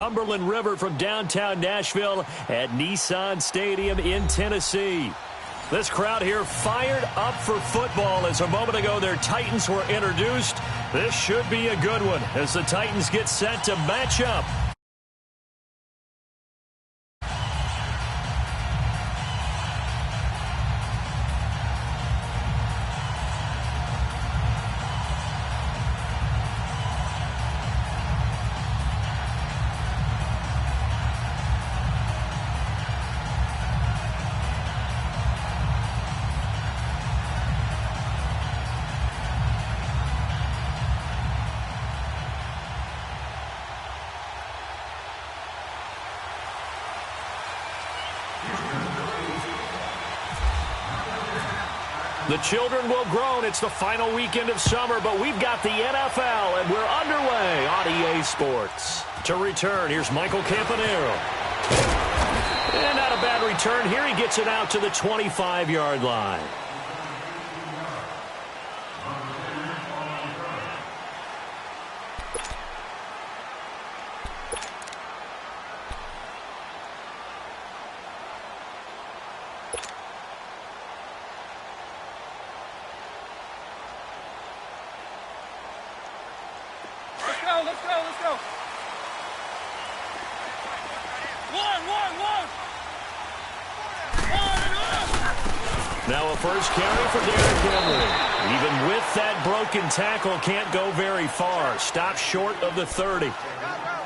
Cumberland River from downtown Nashville at Nissan Stadium in Tennessee. This crowd here fired up for football as a moment ago their Titans were introduced. This should be a good one as the Titans get set to match up. The children will groan. It's the final weekend of summer, but we've got the NFL, and we're underway on EA Sports. To return, here's Michael Campanero. And not a bad return here. He gets it out to the 25-yard line. Let's go. Now a first carry for Derrick Henry. Even with that broken tackle, can't go very far. Stop short of the 30.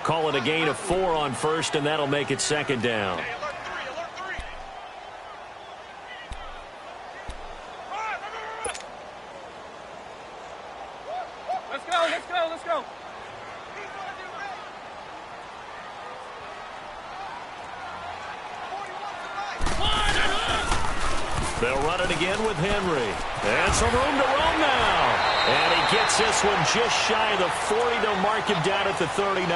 Call it a gain of 4 on first, and that'll make it second down. Let's go. They'll run it again with Henry. And some room to roam now. And he gets this one just shy of the 40. They'll mark him down at the 39.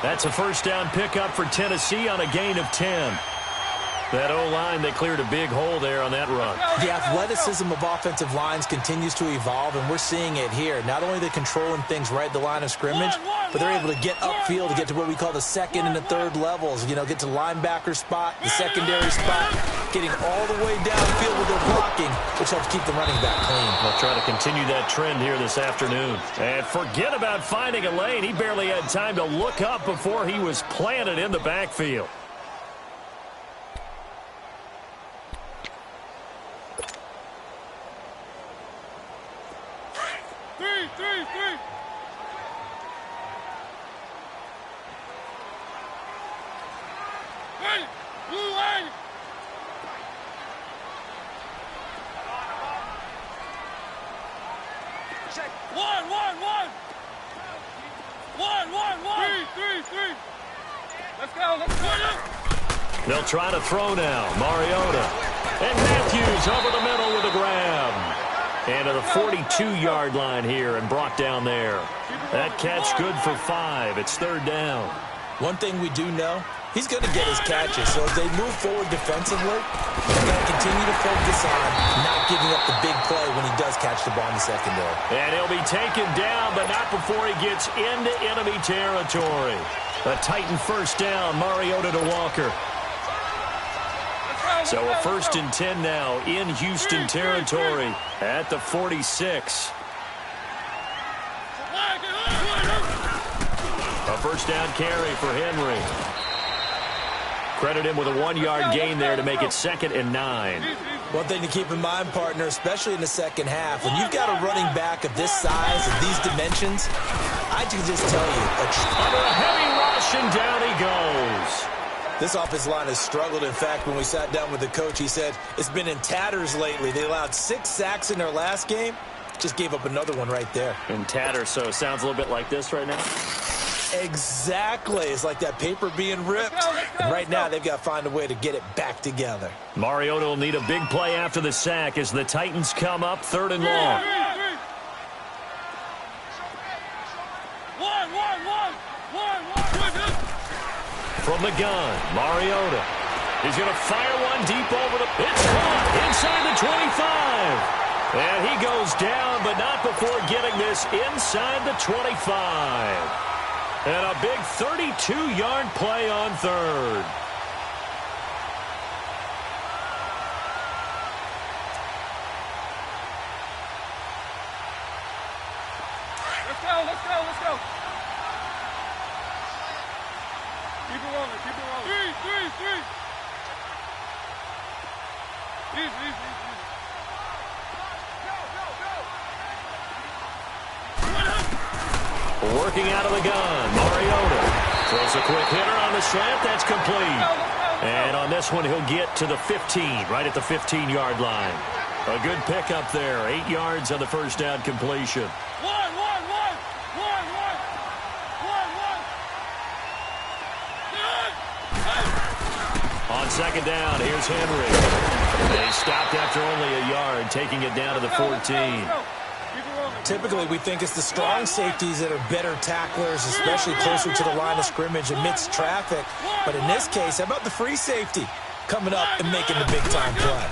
That's a first down pickup for Tennessee on a gain of 10. That O-line, they cleared a big hole there on that run. The athleticism of offensive lines continues to evolve, and we're seeing it here. Not only are they controlling things right at the line of scrimmage, but they're able to get upfield to get to what we call the second and the third levels. You know, get to linebacker spot, the secondary spot, getting all the way downfield with their blocking, which helps keep the running back clean. They'll try to continue that trend here this afternoon. And forget about finding a lane. He barely had time to look up before he was planted in the backfield. Three. Hey, blue line. Check. One. Three. Let's go. They'll try to throw now. Mariota. And Matthews over the middle with a grab. And to the 42-yard line here and brought down there. That catch good for 5. It's third down. One thing we do know, he's going to get his catches. So as they move forward defensively, they're going to continue to focus on not giving up the big play when he does catch the ball in the secondary. And he'll be taken down, but not before he gets into enemy territory. A Titan first down, Mariota to Walker. So a 1st and 10 now in Houston territory at the 46. A first down carry for Henry. Credit him with a 1-yard gain there to make it 2nd and 9. One thing to keep in mind, partner, especially in the second half, when you've got a running back of this size and these dimensions, I can just tell you. Under a heavy rush, and down he goes. This offensive line has struggled. In fact, when we sat down with the coach, he said it's been in tatters lately. They allowed 6 sacks in their last game. Just gave up another one right there. In tatters, so it sounds a little bit like this right now. Exactly. It's like that paper being ripped. And right now, they've got to find a way to get it back together. Mariota will need a big play after the sack as the Titans come up 3rd and long. From the gun, Mariota. He's going to fire one deep over the... It's caught inside the 25. And he goes down, but not before getting this inside the 25. And a big 32-yard play on third. Let's go, let's go, let's go. Keep it rolling, keep it rolling. Three. Easy. Working out of the gun, Mariota throws a quick hitter on the slant. That's complete. And on this one, he'll get to the 15, right at the 15-yard line. A good pickup there. 8 yards on the first down completion. One. On second down, here's Henry. And he stopped after only a yard, taking it down to the 14. Typically, we think it's the strong safeties that are better tacklers, especially closer to the line of scrimmage amidst traffic. But in this case, how about the free safety coming up and making the big-time play?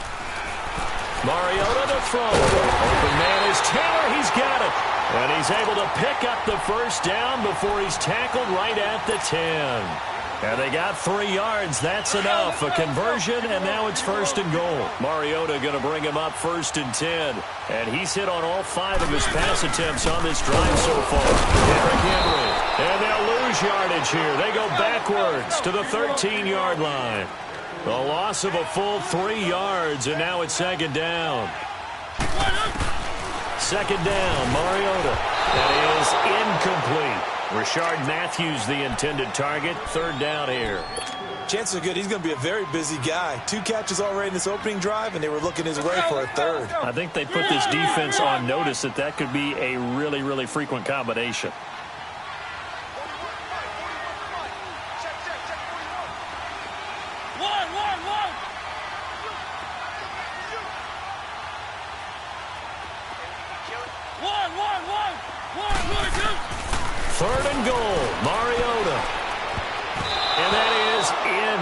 Mariota to throw. Open man is Taylor. He's got it. And he's able to pick up the first down before he's tackled right at the 10. And they got 3 yards. That's enough. A conversion, and now it's first and goal. Mariota going to bring him up first and 10. And he's hit on all 5 of his pass attempts on this drive so far. Henry. And they'll lose yardage here. They go backwards to the 13-yard line. The loss of a full 3 yards, and now it's second down. Second down, Mariota. That is incomplete. Rashard Matthews, the intended target. Third down here. Chances are good he's going to be a very busy guy. 2 catches already in this opening drive, and they were looking his way for a third. I think they put this defense on notice that could be a really, really frequent combination. Third and goal, Mariota. And that is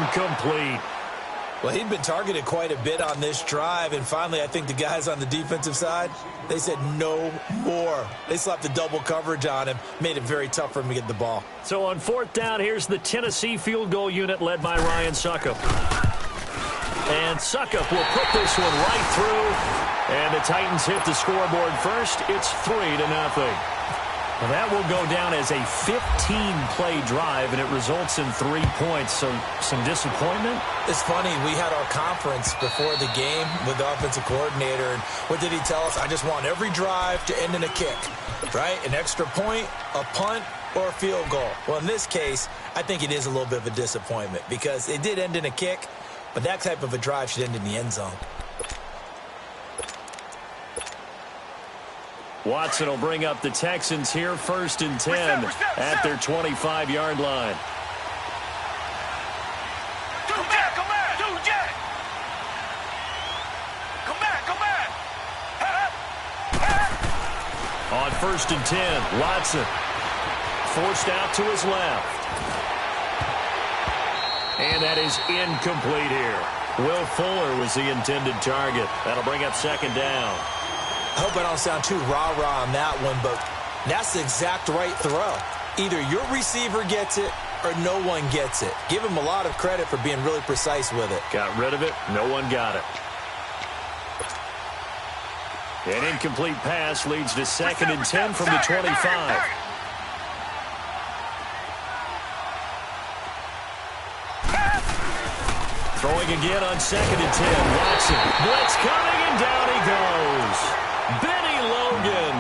incomplete. Well, he'd been targeted quite a bit on this drive, and finally I think the guys on the defensive side, they said no more. They slapped the double coverage on him, made it very tough for him to get the ball. So on fourth down, here's the Tennessee field goal unit led by Ryan Suckup. And Suckup will put this one right through, and the Titans hit the scoreboard first. It's 3-0. Well, that will go down as a 15-play drive, and it results in 3 points. So some disappointment? It's funny. We had our conference before the game with the offensive coordinator, and what did he tell us? I just want every drive to end in a kick, right? An extra point, a punt, or a field goal. Well, in this case, I think it is a little bit of a disappointment because it did end in a kick, but that type of a drive should end in the end zone. Watson will bring up the Texans here first and 10 at their 25-yard line. On first and 10, Watson forced out to his left. And that is incomplete here. Will Fuller was the intended target. That'll bring up second down. I hope I don't sound too rah-rah on that one, but that's the exact right throw. Either your receiver gets it or no one gets it. Give him a lot of credit for being really precise with it. Got rid of it. No one got it. An incomplete pass leads to second and 10 from the 25. Throwing again on second and 10. Watson. Blitz coming, and down he goes. Benny Logan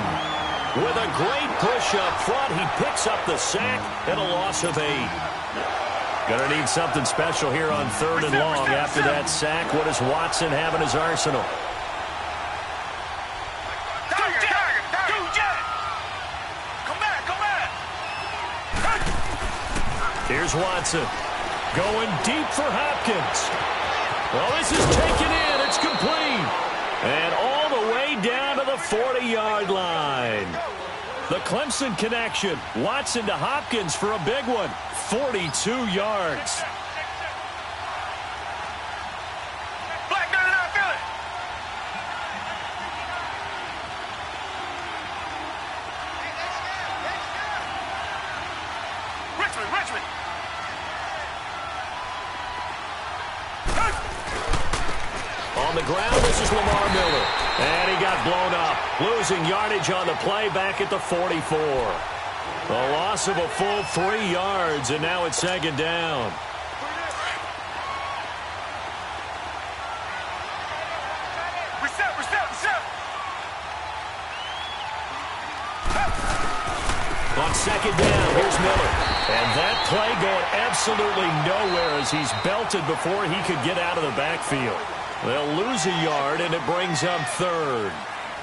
with a great push up front. He picks up the sack and a loss of 8. Going to need something special here on third and long after that sack. What does Watson have in his arsenal? Here's Watson going deep for Hopkins. Well, this is taken in. It's complete. And all the way down to the 40-yard line. The Clemson connection. Watson to Hopkins for a big one. 42 yards. the ground. This is Lamar Miller. And he got blown up. Losing yardage on the play back at the 44. A loss of a full 3 yards, and now it's second down. On second down, here's Miller. And that play going absolutely nowhere as he's belted before he could get out of the backfield. They'll lose a yard, and it brings up third.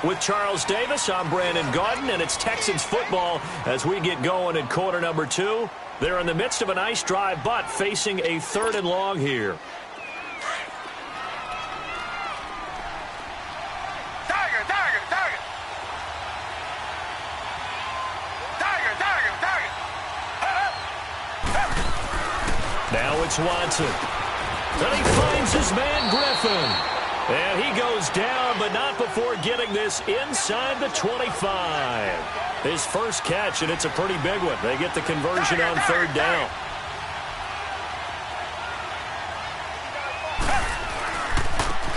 With Charles Davis, I'm Brandon Gaudin, and it's Texans football as we get going in quarter number 2. They're in the midst of a nice drive, but facing a 3rd and long here. Now it's Watson. Then he finds his man Griffin. And he goes down, but not before getting this inside the 25. His first catch, and it's a pretty big one. They get the conversion on 3rd down.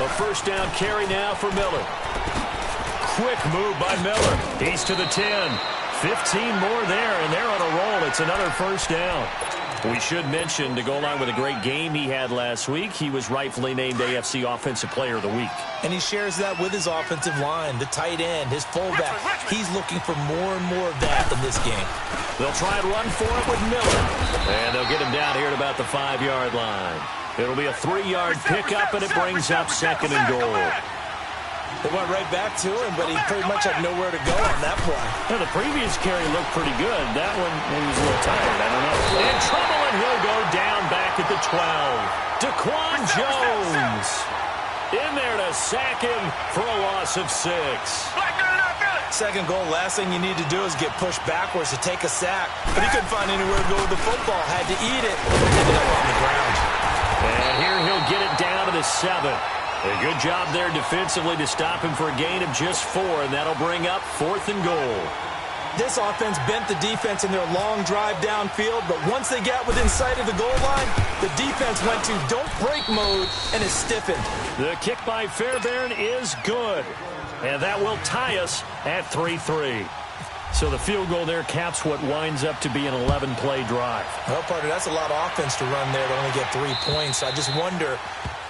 A first down carry now for Miller. Quick move by Miller. He's to the 10. 15 more there, and they're on a roll. It's another first down. We should mention, to go along with a great game he had last week, he was rightfully named AFC Offensive Player of the Week. And he shares that with his offensive line, the tight end, his fullback. He's looking for more and more of that in this game. They'll try and run for it with Miller. And they'll get him down here at about the 5-yard line. It'll be a 3-yard pickup, and it brings up 2nd and goal. They went right back to him, but he pretty much had nowhere to go on that play. Yeah, the previous carry looked pretty good. That one, he was a little tired. I don't know. In trouble, and he'll go down back at the 12. Daquan Jones in there to sack him for a loss of 6. Second goal, last thing you need to do is get pushed backwards to take a sack. But he couldn't find anywhere to go with the football. Had to eat it. Ended up on the ground. And here he'll get it down to the 7. A good job there defensively to stop him for a gain of just 4, and that'll bring up 4th and goal. This offense bent the defense in their long drive downfield, but once they got within sight of the goal line, the defense went to don't break mode and is stiffened. The kick by Fairbairn is good, and that will tie us at 3-3. So the field goal there caps what winds up to be an 11-play drive. Well, partner, that's a lot of offense to run there to only get 3 points. I just wonder,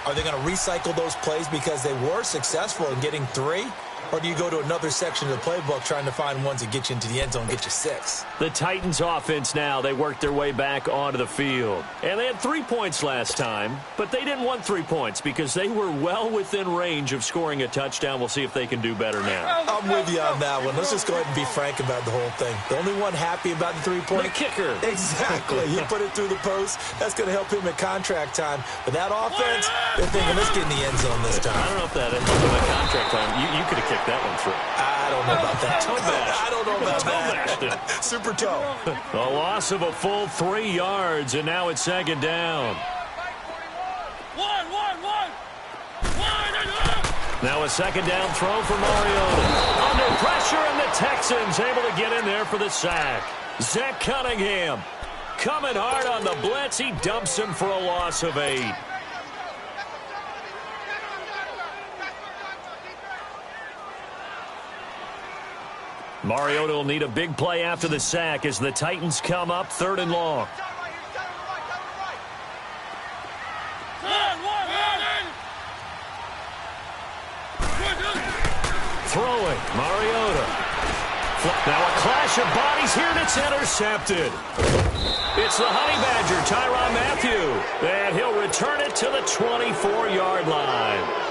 are they going to recycle those plays because they were successful in getting 3? Or do you go to another section of the playbook trying to find ones that get you into the end zone and get you 6? The Titans offense now, they worked their way back onto the field. And they had 3 points last time, but they didn't want 3 points because they were well within range of scoring a touchdown. We'll see if they can do better now. I'm with you on that one. Let's just go ahead and be frank about the whole thing. The only one happy about the 3-point? The kicker. Exactly. You put it through the post. That's going to help him at contract time. But that offense, they're thinking, let's get in the end zone this time. I don't know if that is at contract time. You could have kicked that one through. I don't know about that. I don't know about that. Super toe. A loss of a full 3 yards, and now it's second down. One. Now a second down throw for Mariota. Under pressure, and the Texans able to get in there for the sack. Zach Cunningham coming hard on the blitz. He dumps him for a loss of 8. Mariota will need a big play after the sack as the Titans come up 3rd and long. Throwing, Mariota. Now a clash of bodies here, and it's intercepted. It's the Honey Badger, Tyrann Mathieu, and he'll return it to the 24-yard line.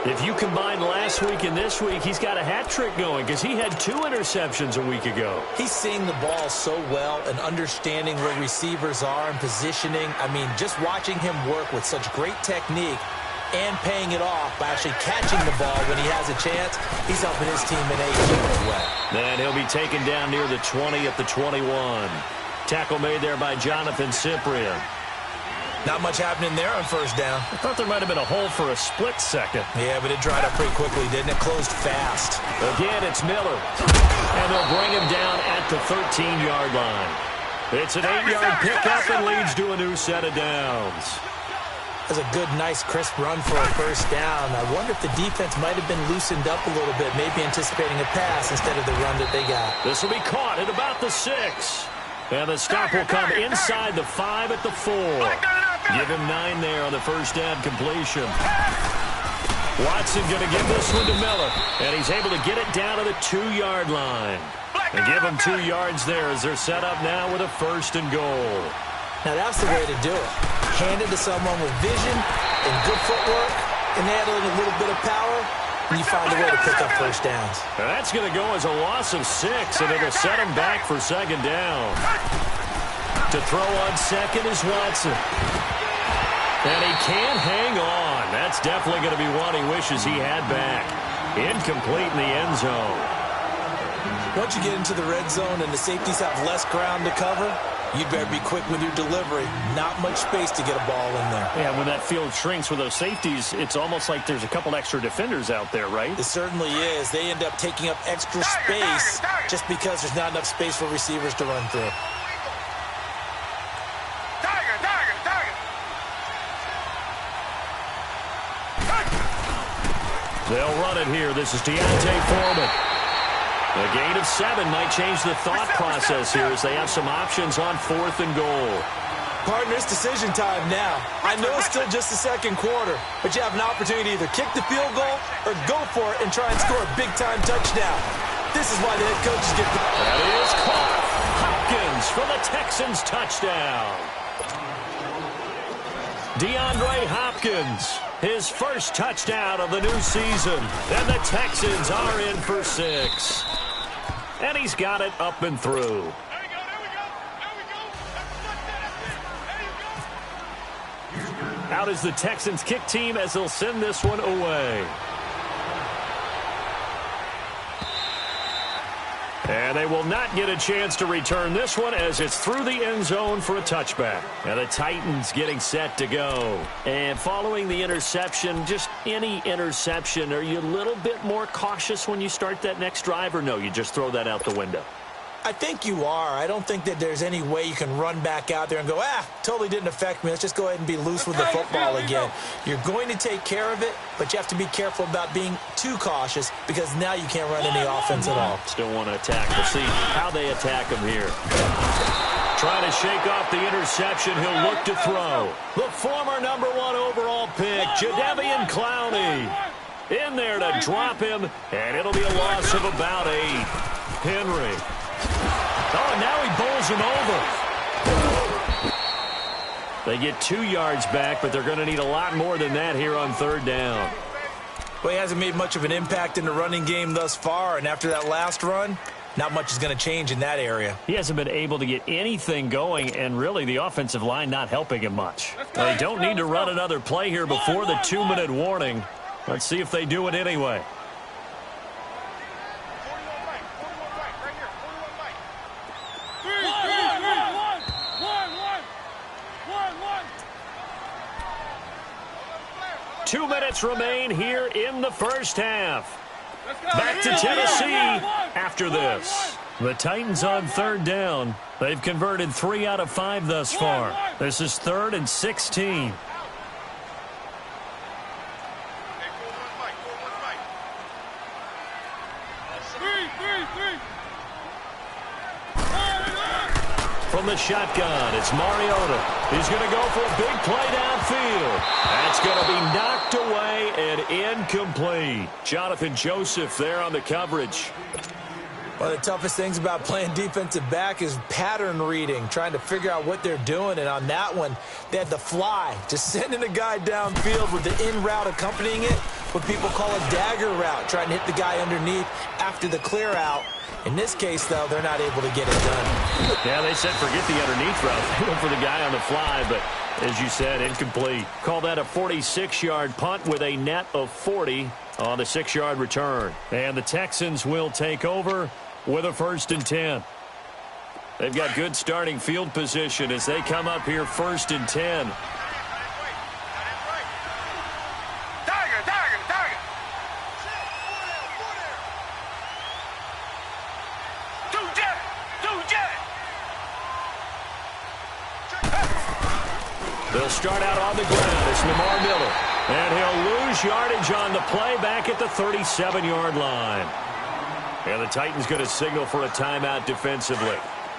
If you combine last week and this week, he's got a hat trick going because he had 2 interceptions a week ago. He's seeing the ball so well and understanding where receivers are and positioning. I mean, just watching him work with such great technique and paying it off by actually catching the ball when he has a chance, he's helping his team in a huge way. Then he'll be taken down near the 20 at the 21. Tackle made there by Jonathan Cyprien. Not much happening there on first down. I thought there might have been a hole for a split second. Yeah, but it dried up pretty quickly, didn't it? Closed fast. Again, it's Miller. And they'll bring him down at the 13-yard line. It's an 8-yard pickup and leads to a new set of downs. That's a good, nice, crisp run for a first down. I wonder if the defense might have been loosened up a little bit, maybe anticipating a pass instead of the run that they got. This will be caught at about the 6. And the stop will come inside the 5 at the 4. Give him 9 there on the first down completion. Watson going to give this one to Miller. And he's able to get it down to the 2-yard line. And give him 2 yards there as they're set up now with a 1st and goal. Now, that's the way to do it. Hand it to someone with vision and good footwork, and add in a little bit of power, and you find a way to pick up first downs. And that's going to go as a loss of 6, and it'll set him back for 2nd down. To throw on 2nd is Watson. And he can't hang on. That's definitely going to be one he wishes he had back. Incomplete in the end zone. Once you get into the red zone and the safeties have less ground to cover, you'd better be quick with your delivery. Not much space to get a ball in there. Yeah, when that field shrinks with those safeties, it's almost like there's a couple extra defenders out there, right? It certainly is. They end up taking up extra space just because there's not enough space for receivers to run through. They'll run it here. This is Deontay Foreman. A gain of 7 might change the thought process here as they have some options on 4th and goal. Partner, it's decision time now. I know it's still just the second quarter, but you have an opportunity to either kick the field goal or go for it and try and score a big-time touchdown. This is why the head coaches get the... That is caught. Hopkins for the Texans touchdown. DeAndre Hopkins, his first touchdown of the new season. And the Texans are in for 6. And he's got it up and through. Out is the Texans kick team as they'll send this one away. And they will not get a chance to return this one as it's through the end zone for a touchback. And the Titans getting set to go. And following the interception, just any interception, are you a little bit more cautious when you start that next drive, or no, you just throw that out the window? I think you are. I don't think that there's any way you can run back out there and go, totally didn't affect me. Let's just go ahead and be loose with the football again. You're going to take care of it, but you have to be careful about being too cautious because now you can't run any offense at all. Still want to attack. We'll see how they attack him here. Trying to shake off the interception. He'll look to throw. The former number 1 overall pick, Jadeveon Clowney, in there to drop him, and it'll be a loss of about 8. Henry. Oh, and now he bowls him over. They get 2 yards back, but they're going to need a lot more than that here on 3rd down. Well, he hasn't made much of an impact in the running game thus far, and after that last run, not much is going to change in that area. He hasn't been able to get anything going, and really the offensive line not helping him much. They don't need to run another play here before the 2-minute warning. Let's see if they do it anyway. Two minutes remain here in the first half. Back to Tennessee after this. The Titans on 3rd down. They've converted 3 out of 5 thus far. This is 3rd and 16. From the shotgun, it's Mariota. He's going to go for a big play downfield. That's going to be knocked away and incomplete. Jonathan Joseph there on the coverage. One of the toughest things about playing defensive back is pattern reading, trying to figure out what they're doing. And on that one, they had the fly, just sending a guy downfield with the in route accompanying it, what people call a dagger route, trying to hit the guy underneath after the clear out. In this case, though, they're not able to get it done. Yeah, they said forget the underneath route. They went for the guy on the fly, but as you said, incomplete. Call that a 46-yard punt with a net of 40 on the 6-yard return. And the Texans will take over with a 1st and 10. They've got good starting field position as they come up here 1st and 10. They'll start out on the ground. It's Lamar Miller. And he'll lose yardage on the play back at the 37-yard line. And the Titans going to signal for a timeout defensively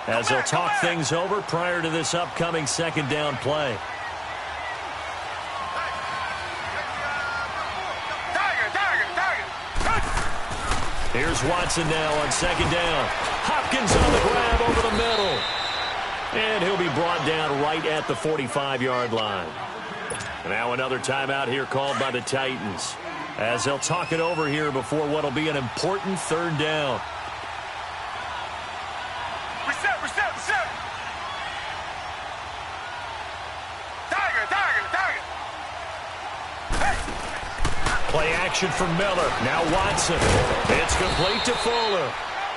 as they'll talk things over prior to this upcoming second down play. Here's Watson now on second down. Hopkins on the grab over the middle. And he'll be brought down right at the 45-yard line. Now another timeout here called by the Titans as they'll talk it over here before what will be an important third down. Reset. Target. Hey. Play action from Miller. Now Watson. It's complete to Fuller.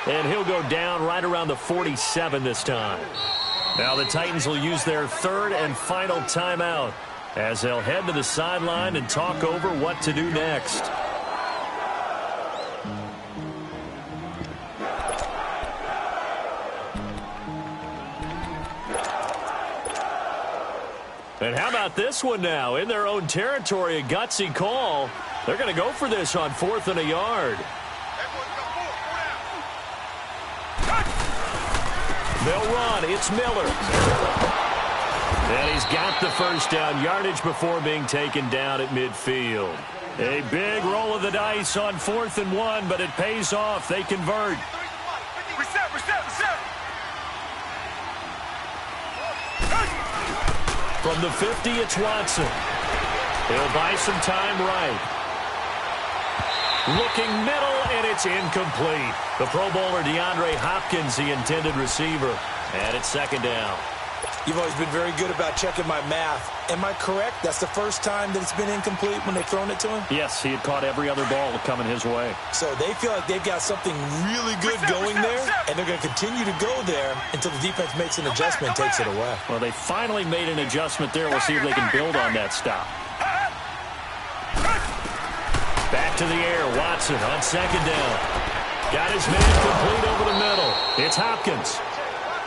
And he'll go down right around the 47 this time. Now the Titans will use their third and final timeout as they'll head to the sideline and talk over what to do next. And how about this one now? In their own territory, a gutsy call. They're going to go for this on 4th and a yard. They'll run. It's Miller. And he's got the first down yardage before being taken down at midfield. A big roll of the dice on 4th and 1, but it pays off. They convert. Reset. From the 50, it's Watson. He'll buy some time right. Looking middle, and it's incomplete. The Pro Bowler DeAndre Hopkins, the intended receiver. And it's second down. You've always been very good about checking my math. Am I correct? That's the first time that it's been incomplete when they've thrown it to him? Yes, he had caught every other ball coming his way. So they feel like they've got something really good going there, and they're going to continue to go there until the defense makes an adjustment and takes it away. Well, they finally made an adjustment there. We'll see if they can build on that stop. Back to the air. Watson on second down. Got his man complete over the middle. It's Hopkins.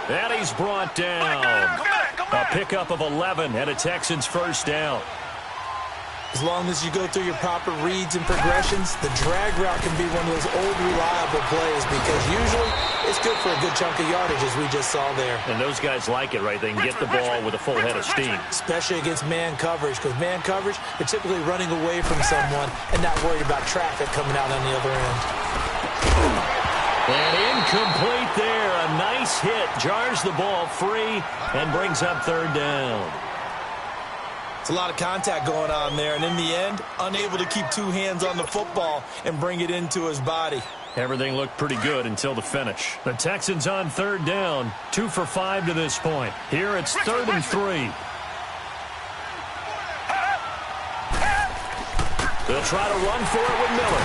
And he's brought down. A pickup of 11 and a Texans first down. As long as you go through your proper reads and progressions, the drag route can be one of those old reliable plays because usually it's good for a good chunk of yardage, as we just saw there. And those guys like it, right? They can get the ball with a full head of steam. Especially against man coverage, because man coverage, they're typically running away from someone and not worried about traffic coming out on the other end. And incomplete there. A nice hit. Jars the ball free and brings up third down. It's a lot of contact going on there, and in the end, unable to keep two hands on the football and bring it into his body. Everything looked pretty good until the finish. The Texans on third down, 2 for 5 to this point. Here it's 3rd and 3. They'll try to run for it with Miller.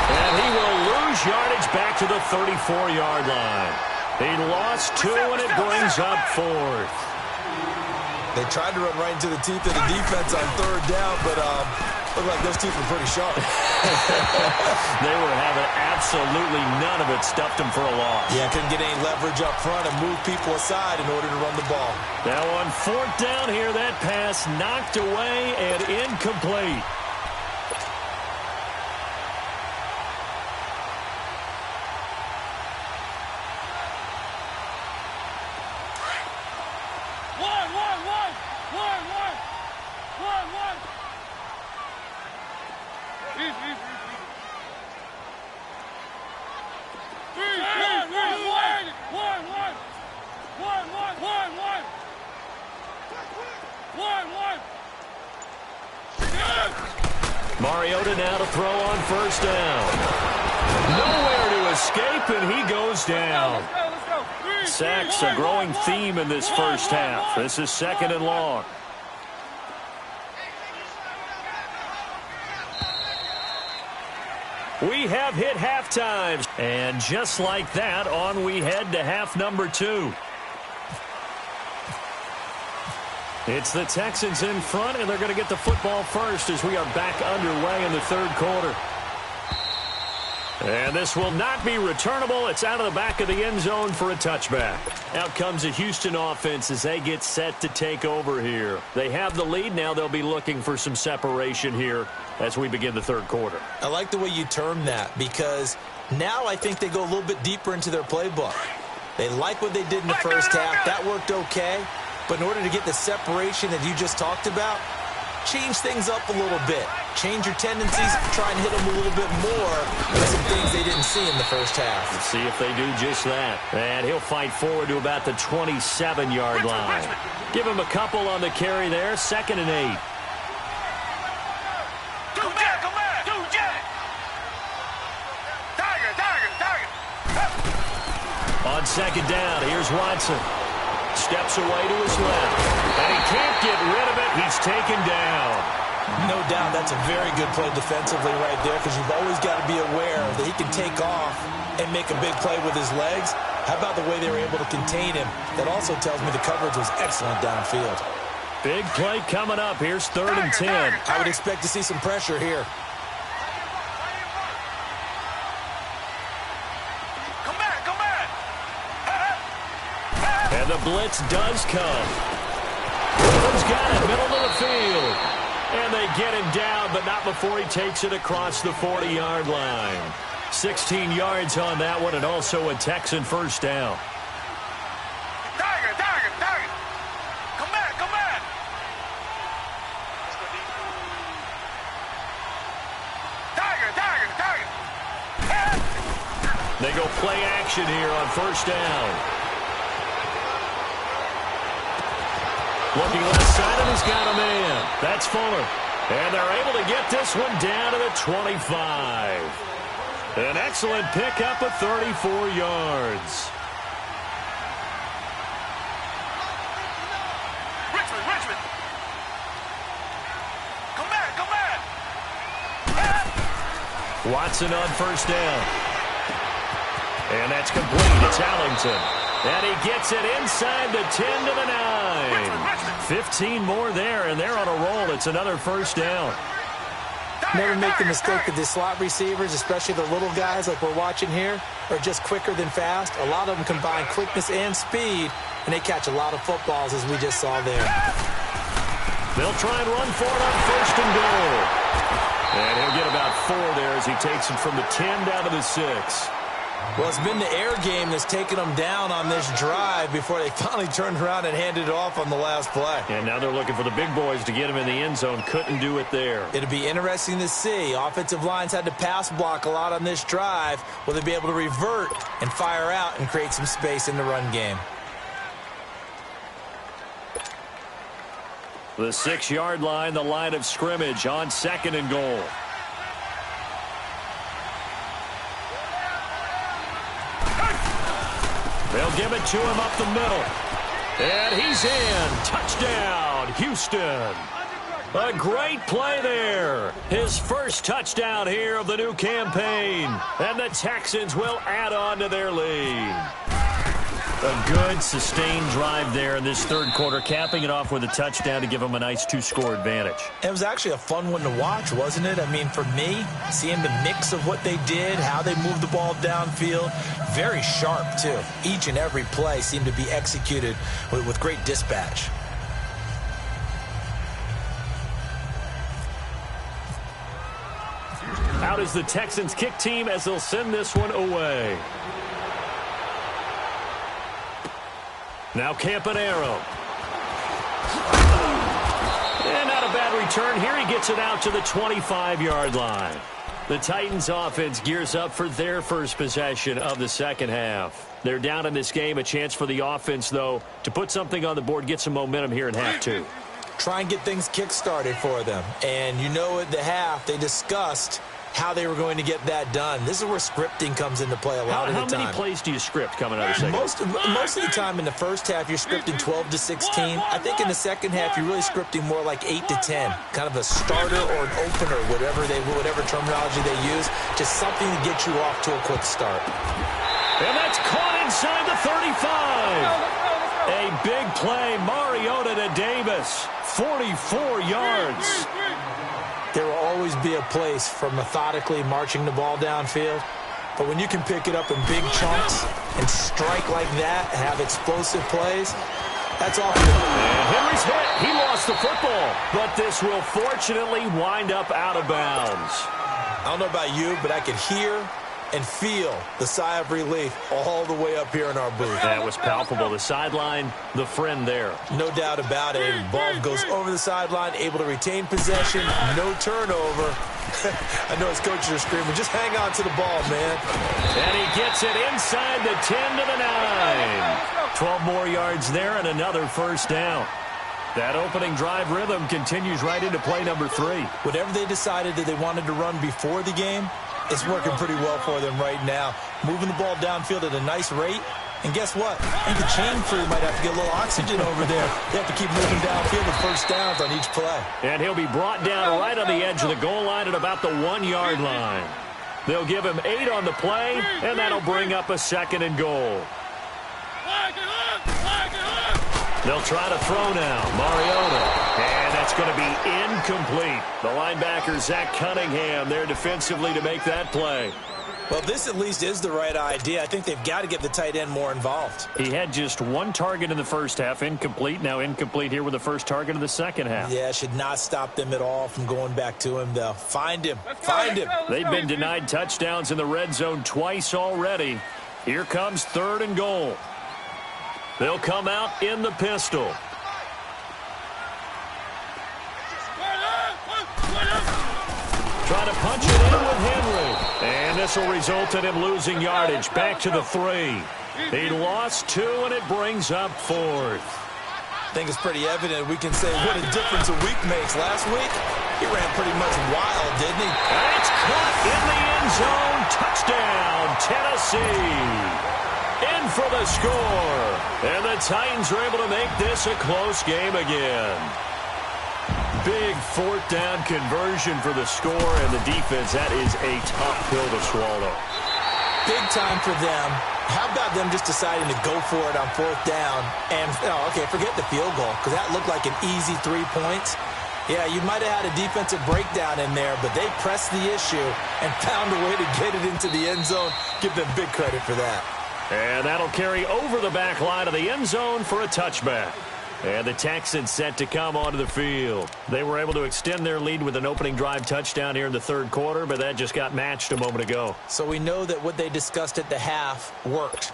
And he will lose yardage back to the 34-yard line. He lost 2, and it brings up 4th. They tried to run right into the teeth of the defense on third down, but looked like those teeth were pretty sharp. They were having absolutely none of it. Stuffed them for a loss. Yeah, couldn't get any leverage up front and move people aside in order to run the ball. Now on 4th down here, that pass knocked away and incomplete. Mariota now to throw on first down. Nowhere to escape, and he goes down. Sacks, a growing theme in this first half. This is 2nd and long. We have hit halftime. And just like that, on we head to half number 2. It's the Texans in front, and they're going to get the football first as we are back underway in the third quarter. And this will not be returnable. It's out of the back of the end zone for a touchback. Out comes the Houston offense as they get set to take over here. They have the lead. Now they'll be looking for some separation here as we begin the third quarter. I like the way you term that because now I think they go a little bit deeper into their playbook. They like what they did in the first half. That worked okay. But in order to get the separation that you just talked about, change things up a little bit. Change your tendencies, try and hit them a little bit more with some things they didn't see in the first half. Let's see if they do just that. And he'll fight forward to about the 27-yard line. Give him a couple on the carry there. 2nd and 8. On 2nd down, here's Watson. Steps away to his left. And he can't get rid of it. He's taken down. No doubt that's a very good play defensively right there because you've always got to be aware that he can take off and make a big play with his legs. How about the way they were able to contain him? That also tells me the coverage was excellent downfield. Big play coming up. Here's 3rd and 10. I would expect to see some pressure here. And the blitz does come. He's got it, middle of the field. And they get him down, but not before he takes it across the 40-yard line. 16 yards on that one, and also a Texan first down. They go play action here on first down. Looking left side, and he's got a man. That's Fuller. And they're able to get this one down to the 25. An excellent pickup of 34 yards. Richmond. Come back. Watson on first down. And that's complete. It's Allington. And he gets it inside the 10 to the 9. 15 more there, and they're on a roll. It's another first down. Never make the mistake that the slot receivers, especially the little guys like we're watching here, are just quicker than fast. A lot of them combine quickness and speed, and they catch a lot of footballs, as we just saw there. They'll try and run for it on 1st and goal. And he'll get about 4 there as he takes it from the 10 down to the 6. Well, it's been the air game that's taken them down on this drive before they finally turned around and handed it off on the last play. And now they're looking for the big boys to get him in the end zone. Couldn't do it there. It'll be interesting to see. Offensive lines had to pass block a lot on this drive. Will they be able to revert and fire out and create some space in the run game? The 6-yard line, the line of scrimmage on 2nd and goal. They'll give it to him up the middle. And he's in. Touchdown, Houston. A great play there. His first touchdown here of the new campaign. And the Texans will add on to their lead. A good, sustained drive there in this third quarter, capping it off with a touchdown to give them a nice 2-score advantage. It was actually a fun one to watch, wasn't it? I mean, for me, seeing the mix of what they did, how they moved the ball downfield, very sharp, too. Each and every play seemed to be executed with great dispatch. Out is the Texans kick team as they'll send this one away. Now Campanaro. And not a bad return here. He gets it out to the 25-yard line. The Titans offense gears up for their first possession of the second half. They're down in this game. A chance for the offense, though, to put something on the board, get some momentum here in half 2. Try and get things kick-started for them. And you know at the half, they discussed how they were going to get that done. This is where scripting comes into play a lot of the time. How many plays do you script coming out of the second? Most of the time in the first half, you're scripting 12 to 16. I think in the second half, you're really scripting more like 8 to 10. Kind of a starter or an opener, whatever terminology they use. Just something to get you off to a quick start. And that's caught inside the 35. A big play, Mariota to Davis. 44 yards. There will always be a place for methodically marching the ball downfield, But when you can pick it up in big chunks and strike like that, have explosive plays, that's awful. And Henry's hit. He lost the football. But this will fortunately wind up out of bounds. I don't know about you, but I could hear and feel the sigh of relief all the way up here in our booth. That was palpable. The sideline, the friend there. No doubt about it. Ball goes over the sideline, able to retain possession, no turnover. I know his coaches are screaming, just hang on to the ball, man. And he gets it inside the 10 to the 9. 12 more yards there and another first down. That opening drive rhythm continues right into play number 3. Whatever they decided that they wanted to run before the game, it's working pretty well for them right now. Moving the ball downfield at a nice rate. And guess what? The chain crew might have to get a little oxygen over there. They have to keep moving downfield with first downs on each play. And he'll be brought down right on the edge of the goal line at about the 1-yard line. They'll give him 8 on the play, and that'll bring up a 2nd and goal. They'll try to throw now. Mariota. And that's going to be incomplete. The linebacker, Zach Cunningham, there defensively to make that play. Well, this at least is the right idea. I think they've got to get the tight end more involved. He had just 1 target in the first half, incomplete. Now incomplete here with the first target of the second half. Yeah, should not stop them at all from going back to him, though. Find him. Find him. They've been denied touchdowns in the red zone twice already. Here comes 3rd and goal. They'll come out in the pistol. Trying to punch it in with Henry. And this will result in him losing yardage. Back to the 3. He lost 2, and it brings up 4th. I think it's pretty evident we can say what a difference a week makes. Last week, he ran pretty much wild, didn't he? And it's caught in the end zone. Touchdown, Tennessee. In for the score. And the Titans are able to make this a close game again. Big 4th down conversion for the score, and the defense, that is a tough pill to swallow. Big time for them. How about them just deciding to go for it on 4th down? And, okay, forget the field goal, because that looked like an easy 3 points. Yeah, you might have had a defensive breakdown in there, but they pressed the issue and found a way to get it into the end zone. Give them big credit for that. And that'll carry over the back line of the end zone for a touchback. And the Texans set to come onto the field. They were able to extend their lead with an opening drive touchdown here in the 3rd quarter, but that just got matched a moment ago. So we know that what they discussed at the half worked.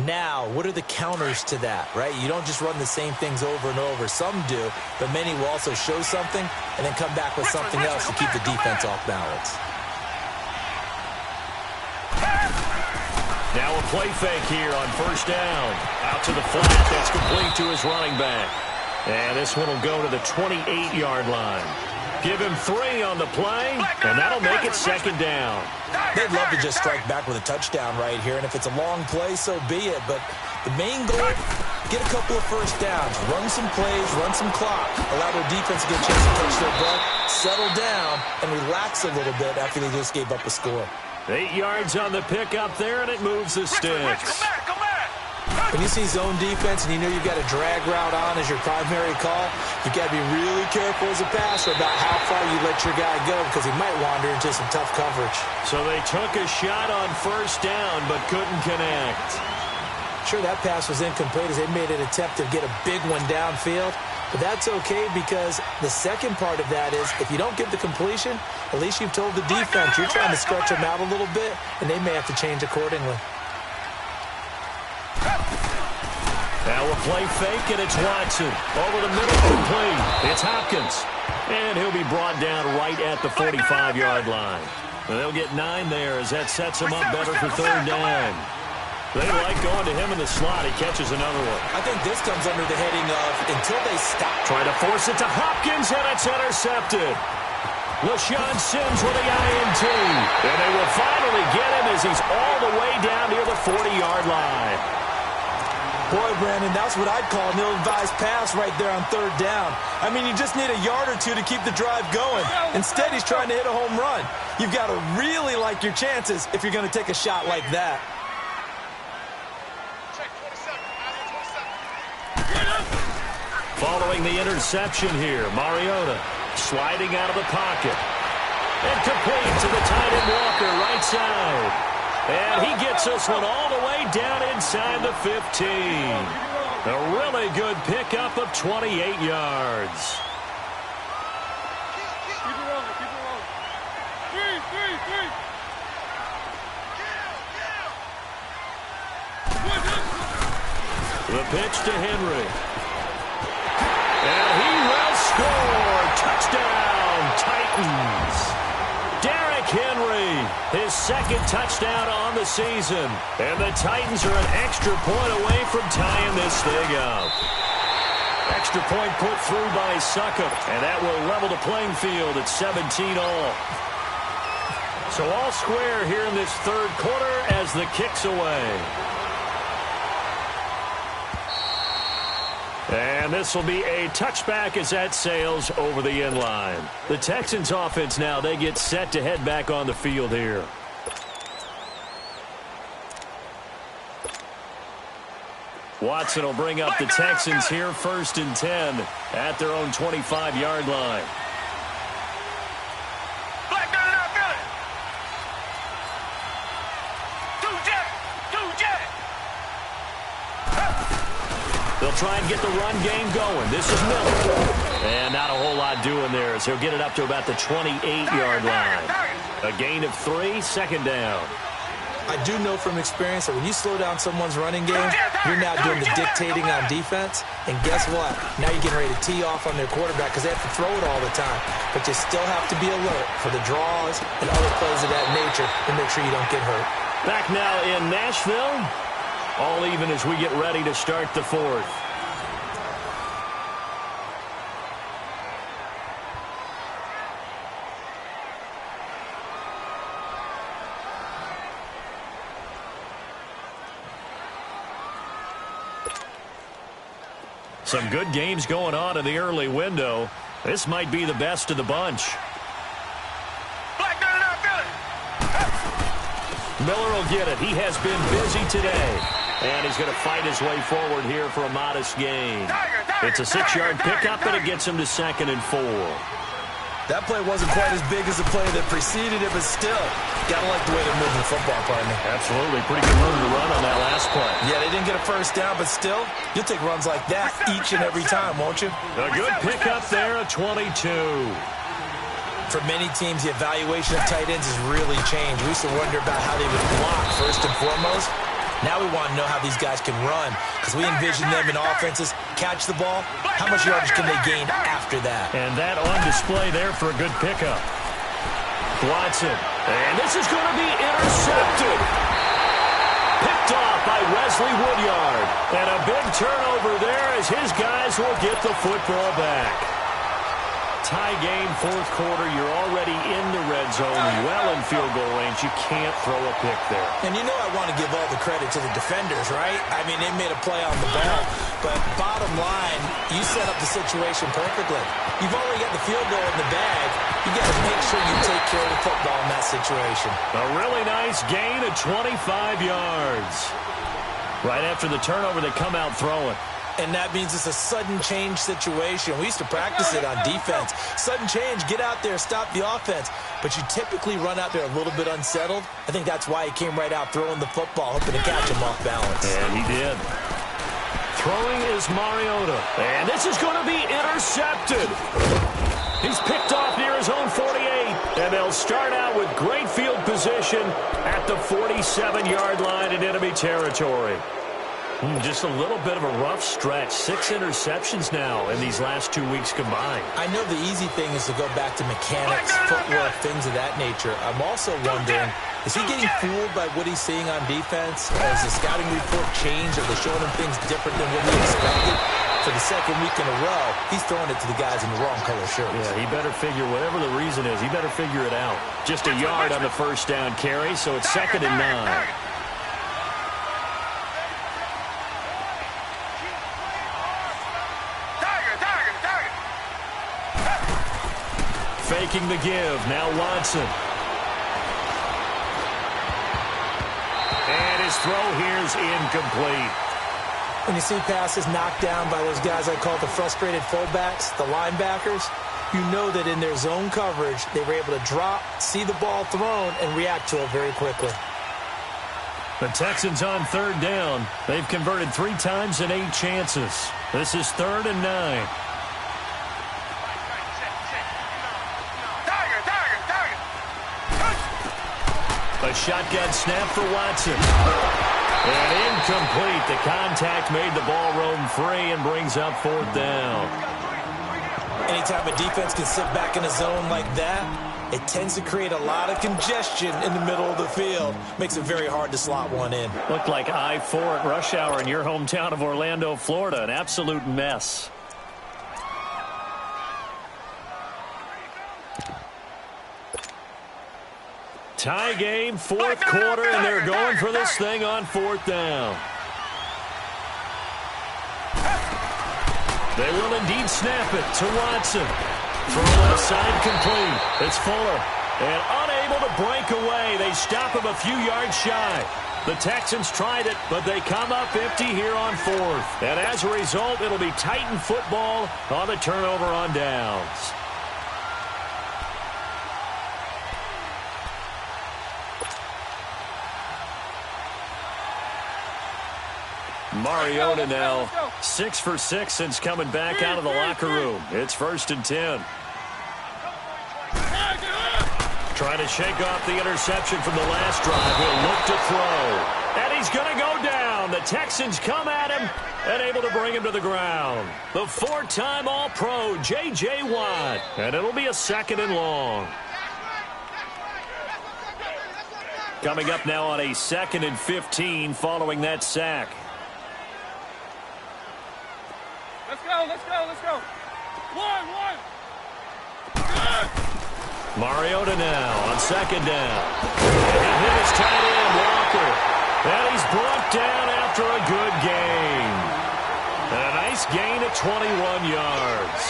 Now, what are the counters to that, right? You don't just run the same things over and over. Some do, but many will also show something and then come back with something else to keep the defense off balance. Now a play fake here on 1st down. Out to the flat. That's complete to his running back. And this one will go to the 28-yard line. Give him 3 on the play, and that'll make it 2nd down. They'd love to just strike back with a touchdown right here, and if it's a long play, so be it. But the main goal, get a couple of first downs, run some plays, run some clock, allow their defense to get a chance to catch their breath, settle down, and relax a little bit after they just gave up a score. 8 yards on the pickup there, and it moves the sticks. When you see zone defense and you know you've got a drag route on as your primary call, you've got to be really careful as a passer about how far you let your guy go because he might wander into some tough coverage. So they took a shot on 1st down but couldn't connect. Sure, that pass was incomplete as they made an attempt to get a big one downfield. But that's okay because the second part of that is if you don't get the completion, at least you've told the defense you're trying to stretch them out a little bit, and they may have to change accordingly. Now a play fake, and it's Watson. Over the middle, complete. It's Hopkins. And he'll be brought down right at the 45-yard line. They'll get 9 there as that sets him up better for 3rd down. They like going to him in the slot. He catches another one. I think this comes under the heading of until they stop. Trying to force it to Hopkins, and it's intercepted. LaShawn Sims with the INT. And they will finally get him as he's all the way down near the 40-yard line. Boy, Brandon, that's what I'd call an ill-advised pass right there on 3rd down. I mean, you just need a yard or 2 to keep the drive going. Instead, he's trying to hit a home run. You've got to really like your chances if you're going to take a shot like that. Following the interception here, Mariota sliding out of the pocket. And complete to the tight end Walker, right side. And he gets this one all the way down inside the 15. A really good pickup of 28 yards. Keep it rolling, keep it rolling. Three. The pitch to Henry. And he will score. Touchdown, Titans. Derrick Henry, his second touchdown on the season. And the Titans are an extra point away from tying this thing up. Extra point put through by Succop, and that will level the playing field at 17-all. So all square here in this third quarter as the kick's away. And this will be a touchback as that sails over the end line. The Texans offense now, they get set to head back on the field here. Watson will bring up the Texans here 1st and 10 at their own 25-yard line. They'll try and get the run game going. This is Miller. And not a whole lot doing there as he'll get it up to about the 28-yard line. A gain of 3, second down. I do know from experience that when you slow down someone's running game, you're now doing the dictating on defense. And guess what? Now you're getting ready to tee off on their quarterback because they have to throw it all the time. But you still have to be alert for the draws and other plays of that nature to make sure you don't get hurt. Back now in Nashville. All even as we get ready to start the fourth. Some good games going on in the early window. This might be the best of the bunch. Miller will get it. He has been busy today. And he's going to fight his way forward here for a modest gain. It's a 6-yard pickup, and it gets him to 2nd and 4. That play wasn't quite as big as the play that preceded it, but still, got to like the way they're moving the football, partner. Absolutely. Pretty good room to run on that last play. Yeah, they didn't get a first down, but still, you'll take runs like that each and every time, won't you? A good pickup there, a 22. For many teams, the evaluation of tight ends has really changed. We used to wonder about how they would block first and foremost. Now we want to know how these guys can run because we envision them in offenses, catch the ball. How much yardage can they gain after that? And that on display there for a good pickup. Watson. And this is going to be intercepted. Picked off by Wesley Woodyard. And a big turnover there as his guys will get the football back. Tie game, fourth quarter. You're already in the red zone, well in field goal range. You can't throw a pick there. And you know I want to give all the credit to the defenders, right? I mean, they made a play on the ball. But bottom line, you set up the situation perfectly. You've already got the field goal in the bag. You got to make sure you take care of the football in that situation. A really nice gain of 25 yards. Right after the turnover, they come out throwing. And that means it's a sudden change situation. We used to practice it on defense. Sudden change, get out there, stop the offense. But you typically run out there a little bit unsettled. I think that's why he came right out throwing the football, hoping to catch him off balance. And he did. Throwing is Mariota. And this is going to be intercepted. He's picked off near his own 48. And they'll start out with great field position at the 47-yard line in enemy territory. Just a little bit of a rough stretch. 6 interceptions now in these last 2 weeks combined. I know the easy thing is to go back to mechanics, footwork, things of that nature. I'm also wondering, is he getting fooled by what he's seeing on defense? Has the scouting report changed? Are they showing him things different than what he expected? For the second week in a row, he's throwing it to the guys in the wrong color shirts. Yeah, he better figure, whatever the reason is, he better figure it out. Just a yard on the first down carry, so it's 2nd and 9. Faking the give. Now Watson. And his throw here's incomplete. When you see passes knocked down by those guys I call the frustrated fullbacks, the linebackers, you know that in their zone coverage, they were able to drop, see the ball thrown, and react to it very quickly. The Texans on third down. They've converted 3 times in 8 chances. This is 3rd and 9. A shotgun snap for Watson. And incomplete. The contact made the ball roam free and brings up 4th down. Anytime a defense can sit back in a zone like that, it tends to create a lot of congestion in the middle of the field. Makes it very hard to slot one in. Looked like I-4 at rush hour in your hometown of Orlando, Florida. An absolute mess. Tie game, 4th quarter, and they're going for this thing on 4th down. They will indeed snap it to Watson. Throw left side complete. It's Fuller. And unable to break away. They stop him a few yards shy. The Texans tried it, but they come up empty here on 4th. And as a result, it'll be Titan football on the turnover on downs. Mariota now 6 for 6 since coming back out of the locker room. It's 1st and 10. Trying to shake off the interception from the last drive. He'll look to throw. And he's going to go down. The Texans come at him and able to bring him to the ground. The 4-time All-Pro, J.J. Watt. And it'll be a 2nd and long. Coming up now on a 2nd and 15 following that sack. Let's go, let's go, let's go. One. Mariota now on 2nd down. And he hit his tight end, Walker. And he's brought down after a good gain. And a nice gain of 21 yards.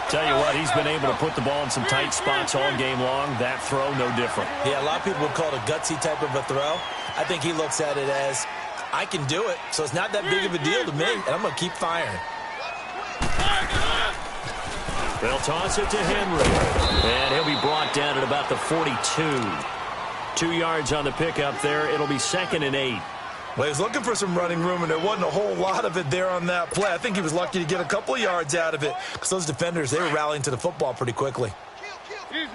Tell you what, he's been able to put the ball in some tight spots all game long. That throw, no different. Yeah, a lot of people would call it a gutsy type of a throw. I think he looks at it as, I can do it, so it's not that big of a deal to me, and I'm going to keep firing. They'll toss it to Henry. And he'll be brought down at about the 42. 2 yards on the pickup there. It'll be 2nd and 8. Well, he was looking for some running room, and there wasn't a whole lot of it there on that play. I think he was lucky to get a couple of yards out of it because those defenders, they were rallying to the football pretty quickly. Easy.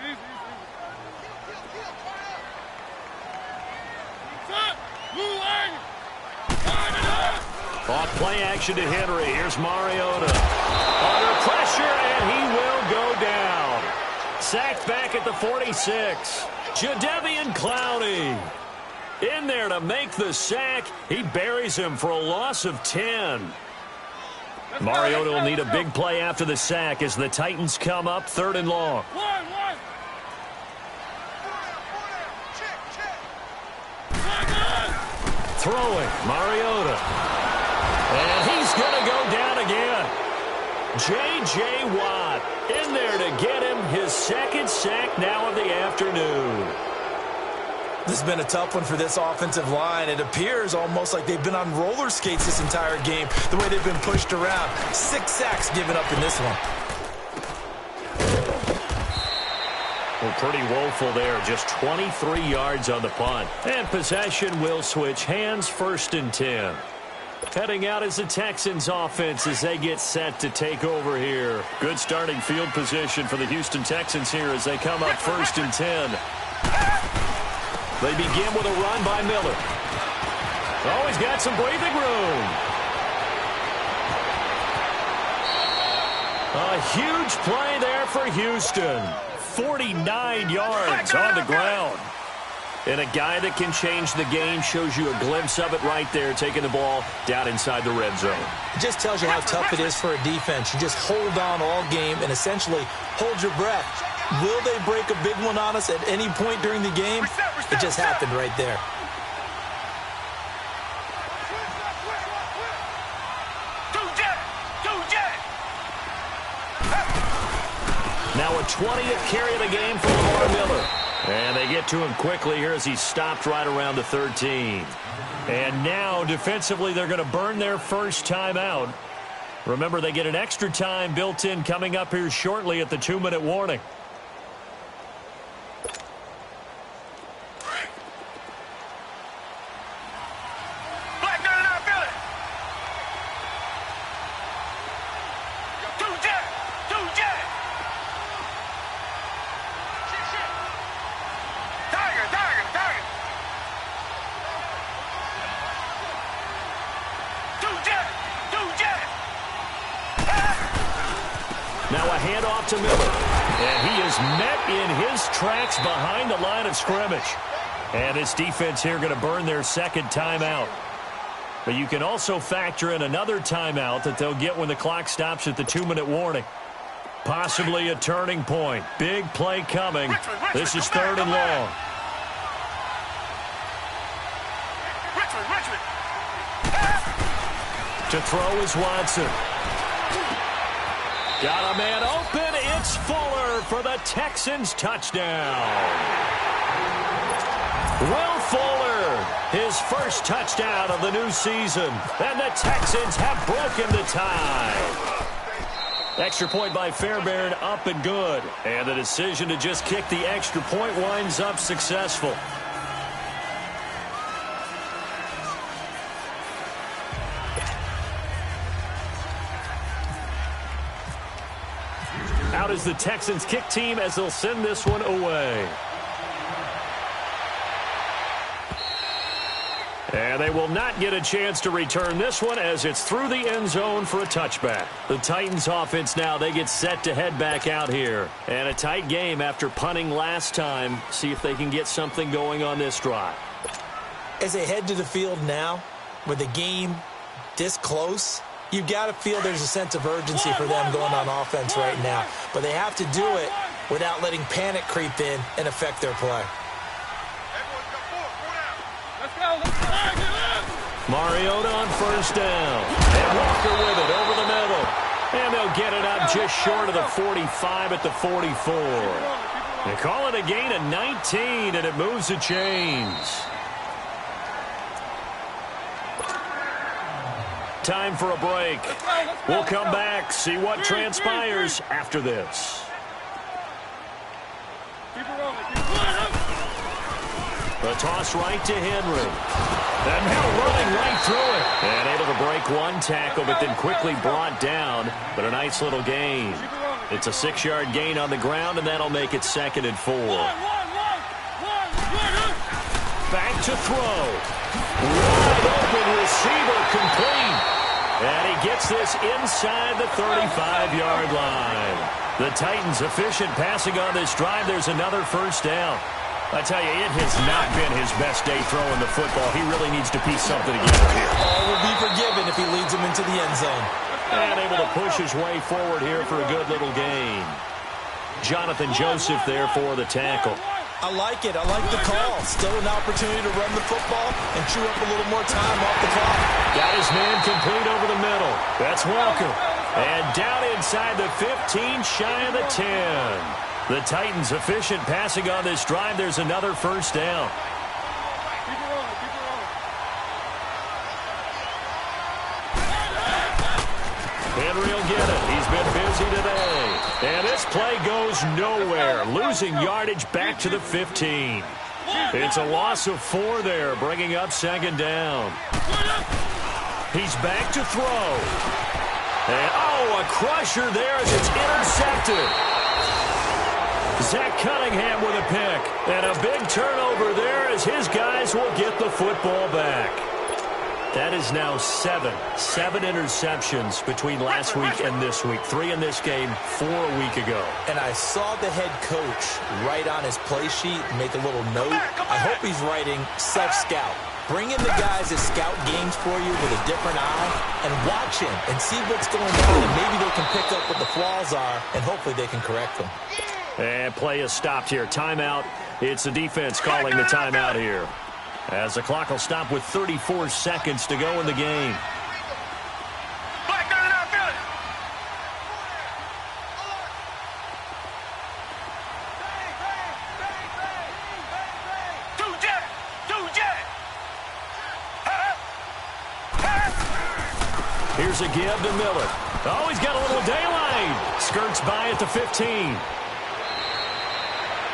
Off play action to Henry. Here's Mariota. Under pressure, and he will go down. Sacked back at the 46. Jadeveon Clowney in there to make the sack. He buries him for a loss of 10. Mariota will need a big play after the sack as the Titans come up 3rd and long. One. Throwing, Mariota. And he's going to go down again. J.J. Watt in there to get him his 2nd sack now of the afternoon. This has been a tough one for this offensive line. It appears almost like they've been on roller skates this entire game, the way they've been pushed around. 6 sacks given up in this one. Well, pretty woeful there. Just 23 yards on the punt. And possession will switch hands, 1st and 10. Heading out is the Texans offense as they get set to take over here. Good starting field position for the Houston Texans here as they come up 1st and 10. They begin with a run by Miller. Oh, he's got some breathing room. A huge play there for Houston. 49 yards on the ground. And a guy that can change the game shows you a glimpse of it right there, taking the ball down inside the red zone. It just tells you how tough it is for a defense. You just hold on all game and essentially hold your breath. Will they break a big one on us at any point during the game? It just happened right there. Now a 20th carry of the game for Lamar Miller. And they get to him quickly here as he stopped right around the 13. And now defensively they're going to burn their first timeout. Remember, they get an extra time built in coming up here shortly at the 2-minute warning. Now a handoff to Miller. And he is met in his tracks behind the line of scrimmage. And this defense here going to burn their second timeout. But you can also factor in another timeout that they'll get when the clock stops at the 2-minute warning. Possibly a turning point. Big play coming. This is 3rd and long. To throw is Watson. Got a man open. It's Fuller for the Texans touchdown. Will Fuller, his first touchdown of the new season. And the Texans have broken the tie. Extra point by Fairbairn, up and good. And the decision to just kick the extra point winds up successful. Out is the Texans kick team as they'll send this one away. And they will not get a chance to return this one as it's through the end zone for a touchback. The Titans offense now, they get set to head back out here. And a tight game after punting last time. See if they can get something going on this drive. As they head to the field now, with the game this close, you've got to feel there's a sense of urgency for them going on offense right now. But they have to do it without letting panic creep in and affect their play. Mariota on first down. And Walker with it over the middle. And they'll get it up just short of the 45 at the 44. They call it a gain of 19, and it moves the chains. Time for a break. We'll come back, see what transpires after this. The toss right to Henry. And now running right through it. And able to break one tackle, but then quickly brought down. But a nice little gain. It's a 6-yard gain on the ground, and that'll make it 2nd and 4. Back to throw. Wide open receiver complete. And he gets this inside the 35-yard line. The Titans efficient passing on this drive. There's another first down. I tell you, it has not been his best day throwing the football. He really needs to piece something together here. All will be forgiven if he leads him into the end zone. And able to push his way forward here for a good little gain. Jonathan Joseph there for the tackle. I like it. I like the call. Still an opportunity to run the football and chew up a little more time off the clock. Got his man complete over the middle. That's Walker. And down inside the 15, shy of the 10. The Titans efficient passing on this drive. There's another first down. Henry will get it. He's been busy today. And this play goes nowhere. Losing yardage back to the 15. It's a loss of 4 there, bringing up 2nd down. He's back to throw. And, a crusher there as it's intercepted. Zach Cunningham with a pick. And a big turnover there as his guys will get the football back. That is now 7 interceptions between last week and this week. 3 in this game, 4 a week ago. And I saw the head coach write on his play sheet, make a little note. I hope he's writing self-scout. Bring in the guys that scout games for you with a different eye and watch him and see what's going on, and maybe they can pick up what the flaws are, and hopefully they can correct them. And play is stopped here. Timeout. It's the defense calling the timeout here. As the clock will stop with 34 seconds to go in the game. Here's a give to Miller. Oh, he's got a little daylight. Skirts by at the 15.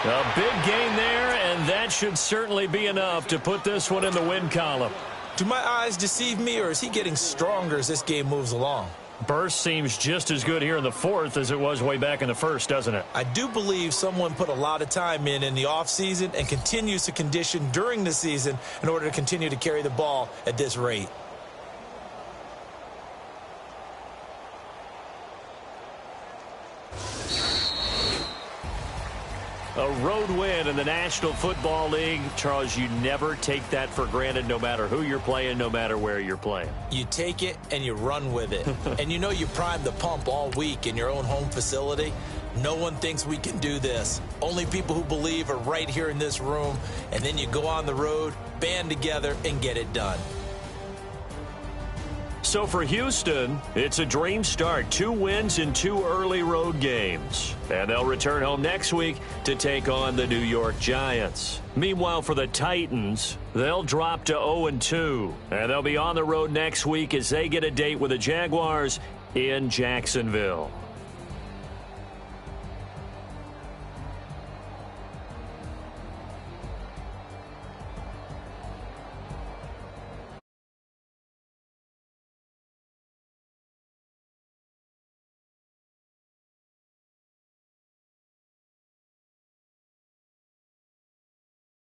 A big gain there, and that should certainly be enough to put this one in the win column. Do my eyes deceive me, or is he getting stronger as this game moves along? Burst seems just as good here in the 4th as it was way back in the 1st, doesn't it? I do believe someone put a lot of time in the offseason and continues to condition during the season in order to continue to carry the ball at this rate. A road win in the National Football League. Charles, you never take that for granted no matter who you're playing, no matter where you're playing. You take it and you run with it. And you know you primed the pump all week in your own home facility. No one thinks we can do this. Only people who believe are right here in this room. And then you go on the road, band together, and get it done. So for Houston, it's a dream start. 2 wins in 2 early road games. And they'll return home next week to take on the New York Giants. Meanwhile, for the Titans, they'll drop to 0-2. And they'll be on the road next week as they get a date with the Jaguars in Jacksonville.